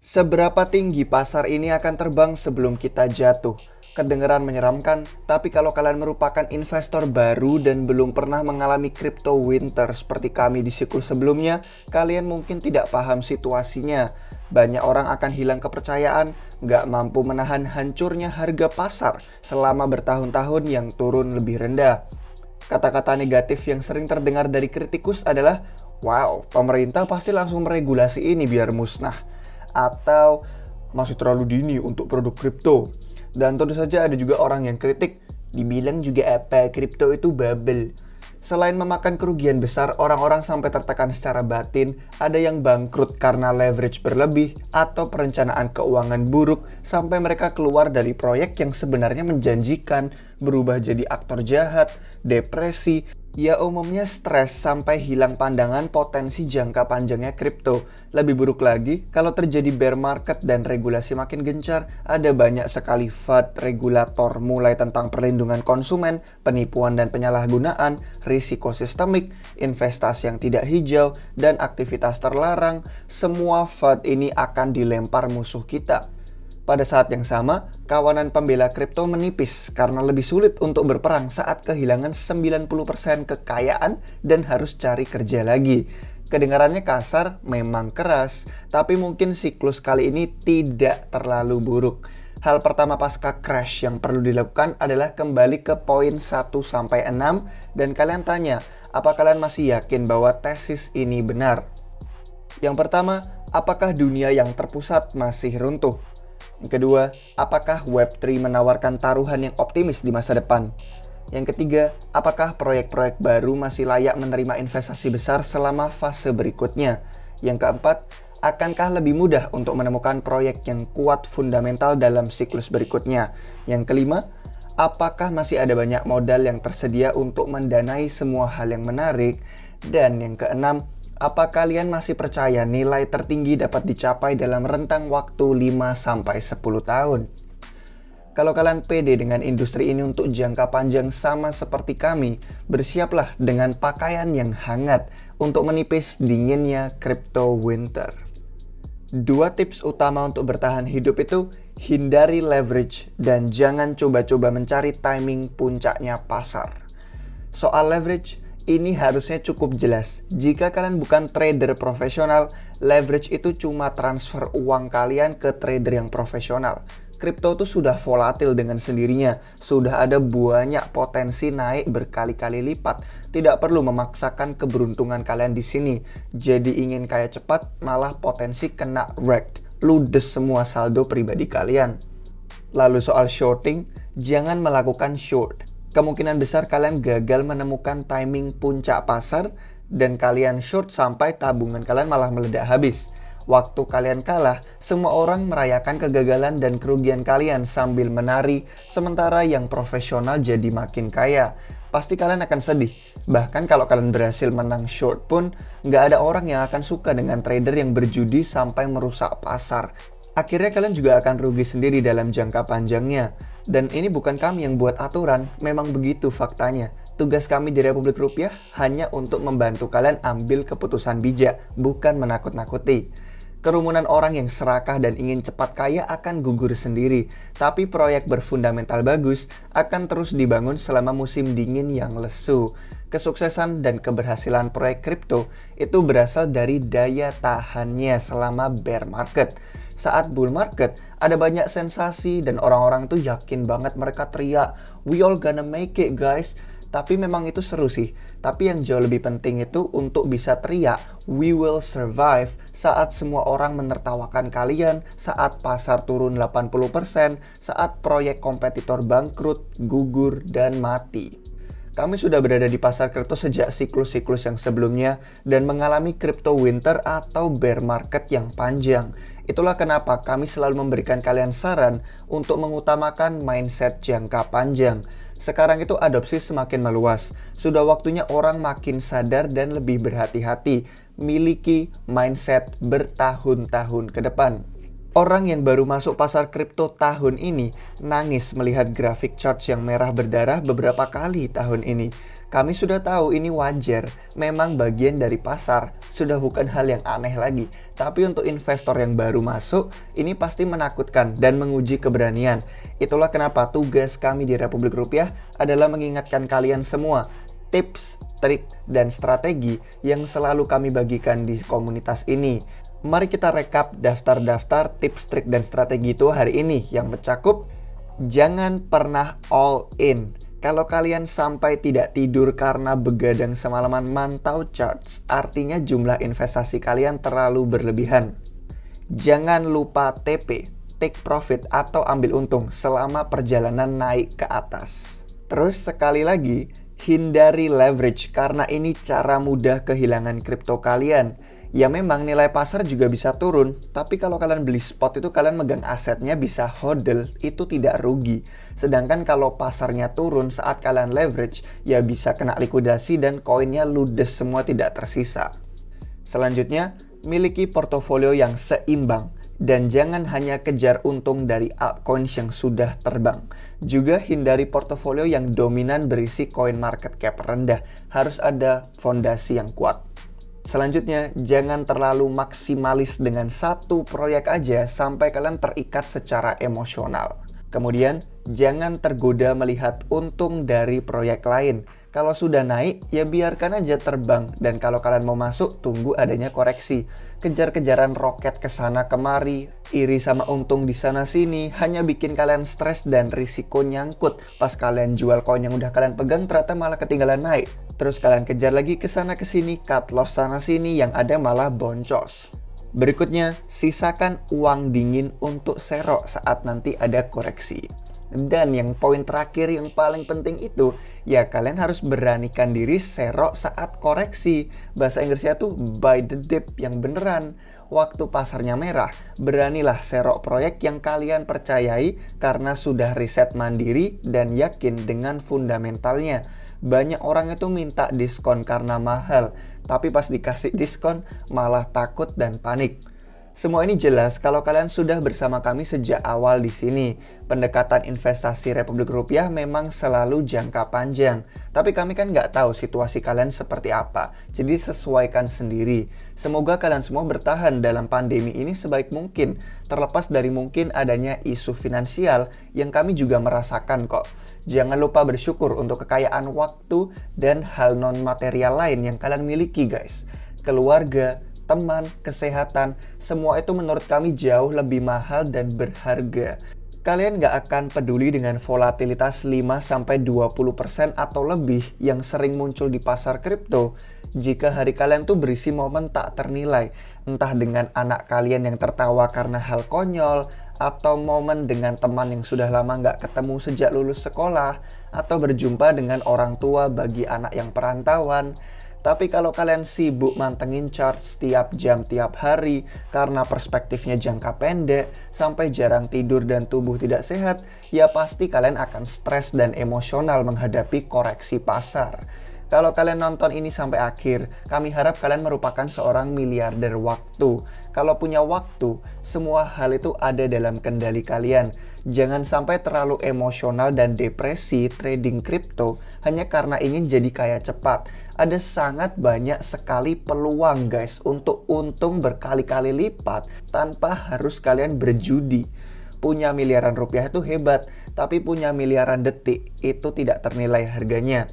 Seberapa tinggi pasar ini akan terbang sebelum kita jatuh? Kedengeran menyeramkan, tapi kalau kalian merupakan investor baru dan belum pernah mengalami crypto winter seperti kami di siklus sebelumnya, kalian mungkin tidak paham situasinya. Banyak orang akan hilang kepercayaan, nggak mampu menahan hancurnya harga pasar selama bertahun-tahun yang turun lebih rendah. Kata-kata negatif yang sering terdengar dari kritikus adalah, wow, pemerintah pasti langsung meregulasi ini biar musnah. Atau masih terlalu dini untuk produk kripto. Dan tentu saja ada juga orang yang kritik, dibilang juga apa, kripto itu bubble. Selain memakan kerugian besar, orang-orang sampai tertekan secara batin, ada yang bangkrut karena leverage berlebih atau perencanaan keuangan buruk sampai mereka keluar dari proyek yang sebenarnya menjanjikan, berubah jadi aktor jahat, depresi, ya umumnya stres sampai hilang pandangan potensi jangka panjangnya kripto. Lebih buruk lagi, kalau terjadi bear market dan regulasi makin gencar, ada banyak sekali FUD, regulator, mulai tentang perlindungan konsumen, penipuan dan penyalahgunaan, risiko sistemik, investasi yang tidak hijau, dan aktivitas terlarang. Semua FUD ini akan dilempar musuh kita. Pada saat yang sama, kawanan pembela kripto menipis karena lebih sulit untuk berperang saat kehilangan 90% kekayaan dan harus cari kerja lagi. Kedengarannya kasar, memang keras, tapi mungkin siklus kali ini tidak terlalu buruk. Hal pertama pasca crash yang perlu dilakukan adalah kembali ke poin 1-6 dan kalian tanya, apa kalian masih yakin bahwa tesis ini benar? Yang pertama, apakah dunia yang terpusat masih runtuh? Yang kedua, apakah Web3 menawarkan taruhan yang optimis di masa depan? Yang ketiga, apakah proyek-proyek baru masih layak menerima investasi besar selama fase berikutnya? Yang keempat, akankah lebih mudah untuk menemukan proyek yang kuat fundamental dalam siklus berikutnya? Yang kelima, apakah masih ada banyak modal yang tersedia untuk mendanai semua hal yang menarik? Dan yang keenam, apa kalian masih percaya nilai tertinggi dapat dicapai dalam rentang waktu 5-10 tahun? Kalau kalian pede dengan industri ini untuk jangka panjang sama seperti kami, bersiaplah dengan pakaian yang hangat untuk menipis dinginnya crypto winter. 2 tips utama untuk bertahan hidup itu, hindari leverage dan jangan coba-coba mencari timing puncaknya pasar. Soal leverage, ini harusnya cukup jelas. Jika kalian bukan trader profesional, leverage itu cuma transfer uang kalian ke trader yang profesional. Kripto itu sudah volatil dengan sendirinya. Sudah ada banyak potensi naik berkali-kali lipat. Tidak perlu memaksakan keberuntungan kalian di sini. Jadi ingin kaya cepat, malah potensi kena wrecked. Ludes semua saldo pribadi kalian. Lalu soal shorting, jangan melakukan short. Kemungkinan besar kalian gagal menemukan timing puncak pasar dan kalian short sampai tabungan kalian malah meledak habis. Waktu kalian kalah, semua orang merayakan kegagalan dan kerugian kalian sambil menari, sementara yang profesional jadi makin kaya. Pasti kalian akan sedih. Bahkan kalau kalian berhasil menang short pun, nggak ada orang yang akan suka dengan trader yang berjudi sampai merusak pasar. Akhirnya kalian juga akan rugi sendiri dalam jangka panjangnya. Dan ini bukan kami yang buat aturan, memang begitu faktanya. Tugas kami di Republik Rupiah hanya untuk membantu kalian ambil keputusan bijak, bukan menakut-nakuti. Kerumunan orang yang serakah dan ingin cepat kaya akan gugur sendiri, tapi proyek berfundamental bagus akan terus dibangun selama musim dingin yang lesu. Kesuksesan dan keberhasilan proyek kripto itu berasal dari daya tahannya selama bear market. Saat bull market, ada banyak sensasi dan orang-orang tuh yakin banget, mereka teriak, "We all gonna make it guys." Tapi memang itu seru sih. Tapi yang jauh lebih penting itu untuk bisa teriak, "We will survive" saat semua orang menertawakan kalian, saat pasar turun 80%, saat proyek kompetitor bangkrut, gugur, dan mati. Kami sudah berada di pasar kripto sejak siklus-siklus yang sebelumnya dan mengalami crypto winter atau bear market yang panjang. Itulah kenapa kami selalu memberikan kalian saran untuk mengutamakan mindset jangka panjang. Sekarang itu adopsi semakin meluas. Sudah waktunya orang makin sadar dan lebih berhati-hati, miliki mindset bertahun-tahun ke depan. Orang yang baru masuk pasar kripto tahun ini nangis melihat grafik charts yang merah berdarah beberapa kali tahun ini. Kami sudah tahu ini wajar, memang bagian dari pasar, sudah bukan hal yang aneh lagi. Tapi untuk investor yang baru masuk, ini pasti menakutkan dan menguji keberanian. Itulah kenapa tugas kami di Republik Rupiah adalah mengingatkan kalian semua tips, trik, dan strategi yang selalu kami bagikan di komunitas ini. Mari kita rekap daftar-daftar tips, trik, dan strategi itu hari ini yang mencakup jangan pernah all in. Kalau kalian sampai tidak tidur karena begadang semalaman mantau charts, artinya jumlah investasi kalian terlalu berlebihan. Jangan lupa TP, take profit atau ambil untung selama perjalanan naik ke atas. Terus sekali lagi, hindari leverage karena ini cara mudah kehilangan kripto kalian. Ya memang nilai pasar juga bisa turun, tapi kalau kalian beli spot itu kalian megang asetnya bisa hodl, itu tidak rugi. Sedangkan kalau pasarnya turun saat kalian leverage, ya bisa kena likuidasi dan koinnya ludes semua tidak tersisa. Selanjutnya, miliki portofolio yang seimbang. Dan jangan hanya kejar untung dari altcoins yang sudah terbang. Juga hindari portofolio yang dominan berisi koin market cap rendah. Harus ada fondasi yang kuat. Selanjutnya, jangan terlalu maksimalis dengan satu proyek aja sampai kalian terikat secara emosional. Kemudian, jangan tergoda melihat untung dari proyek lain. Kalau sudah naik, ya biarkan aja terbang. Dan kalau kalian mau masuk, tunggu adanya koreksi. Kejar-kejaran roket ke sana kemari, iri sama untung di sana sini, hanya bikin kalian stres dan risiko nyangkut. Pas kalian jual koin yang udah kalian pegang, ternyata malah ketinggalan naik. Terus kalian kejar lagi ke sana ke sini, cut loss sana sini, yang ada malah boncos. Berikutnya, sisakan uang dingin untuk serok saat nanti ada koreksi. Dan yang poin terakhir yang paling penting itu, ya kalian harus beranikan diri serok saat koreksi. Bahasa Inggrisnya tuh buy the dip yang beneran. Waktu pasarnya merah, beranilah serok proyek yang kalian percayai karena sudah riset mandiri dan yakin dengan fundamentalnya. Banyak orang itu minta diskon karena mahal, tapi pas dikasih diskon malah takut dan panik. Semua ini jelas kalau kalian sudah bersama kami sejak awal di sini. Pendekatan investasi Republik Rupiah memang selalu jangka panjang. Tapi kami kan nggak tahu situasi kalian seperti apa. Jadi sesuaikan sendiri. Semoga kalian semua bertahan dalam pandemi ini sebaik mungkin. Terlepas dari mungkin adanya isu finansial yang kami juga merasakan kok. Jangan lupa bersyukur untuk kekayaan waktu dan hal non-material lain yang kalian miliki guys. Keluarga, teman, kesehatan, semua itu menurut kami jauh lebih mahal dan berharga. Kalian gak akan peduli dengan volatilitas 5-20% atau lebih yang sering muncul di pasar kripto jika hari kalian tuh berisi momen tak ternilai, entah dengan anak kalian yang tertawa karena hal konyol, atau momen dengan teman yang sudah lama gak ketemu sejak lulus sekolah, atau berjumpa dengan orang tua bagi anak yang perantauan. Tapi kalau kalian sibuk mantengin chart setiap jam tiap hari karena perspektifnya jangka pendek sampai jarang tidur dan tubuh tidak sehat, ya pasti kalian akan stres dan emosional menghadapi koreksi pasar. Kalau kalian nonton ini sampai akhir, kami harap kalian merupakan seorang miliarder waktu. Kalau punya waktu, semua hal itu ada dalam kendali kalian. Jangan sampai terlalu emosional dan depresi trading kripto hanya karena ingin jadi kaya cepat. Ada sangat banyak sekali peluang guys untuk untung berkali-kali lipat tanpa harus kalian berjudi. Punya miliaran rupiah itu hebat, tapi punya miliaran detik itu tidak ternilai harganya.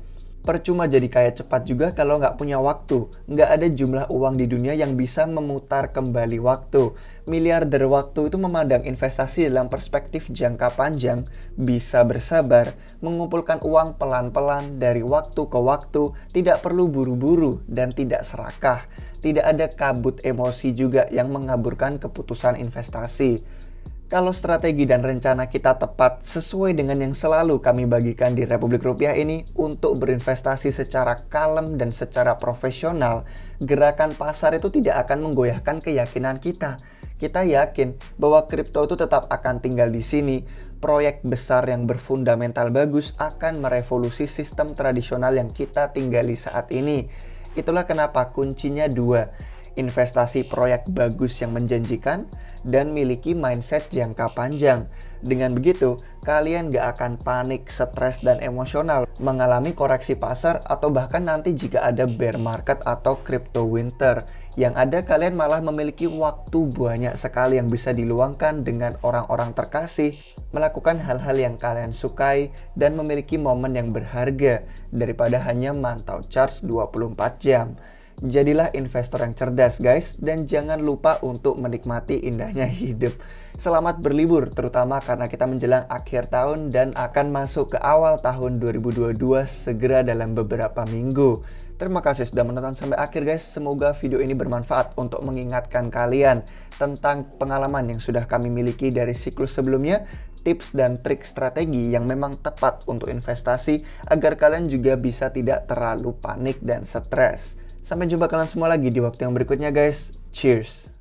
Percuma jadi kaya cepat juga kalau nggak punya waktu. Nggak ada jumlah uang di dunia yang bisa memutar kembali waktu. Miliarder waktu itu memandang investasi dalam perspektif jangka panjang, bisa bersabar, mengumpulkan uang pelan-pelan dari waktu ke waktu, tidak perlu buru-buru dan tidak serakah. Tidak ada kabut emosi juga yang mengaburkan keputusan investasi. Kalau strategi dan rencana kita tepat sesuai dengan yang selalu kami bagikan di Republik Rupiah ini untuk berinvestasi secara kalem dan secara profesional, gerakan pasar itu tidak akan menggoyahkan keyakinan kita. Kita yakin bahwa kripto itu tetap akan tinggal di sini. Proyek besar yang berfundamental bagus akan merevolusi sistem tradisional yang kita tinggali saat ini. Itulah kenapa kuncinya dua. investasi proyek bagus yang menjanjikan, dan miliki mindset jangka panjang. Dengan begitu, kalian gak akan panik, stres, dan emosional mengalami koreksi pasar atau bahkan nanti jika ada bear market atau crypto winter. Yang ada kalian malah memiliki waktu banyak sekali yang bisa diluangkan dengan orang-orang terkasih, melakukan hal-hal yang kalian sukai, dan memiliki momen yang berharga daripada hanya mantau charts 24 jam. Jadilah investor yang cerdas guys, dan jangan lupa untuk menikmati indahnya hidup. Selamat berlibur, terutama karena kita menjelang akhir tahun dan akan masuk ke awal tahun 2022 segera dalam beberapa minggu. Terima kasih sudah menonton sampai akhir guys. Semoga video ini bermanfaat untuk mengingatkan kalian tentang pengalaman yang sudah kami miliki dari siklus sebelumnya, tips dan trik strategi yang memang tepat untuk investasi agar kalian juga bisa tidak terlalu panik dan stres. Sampai jumpa kalian semua lagi di waktu yang berikutnya guys. Cheers!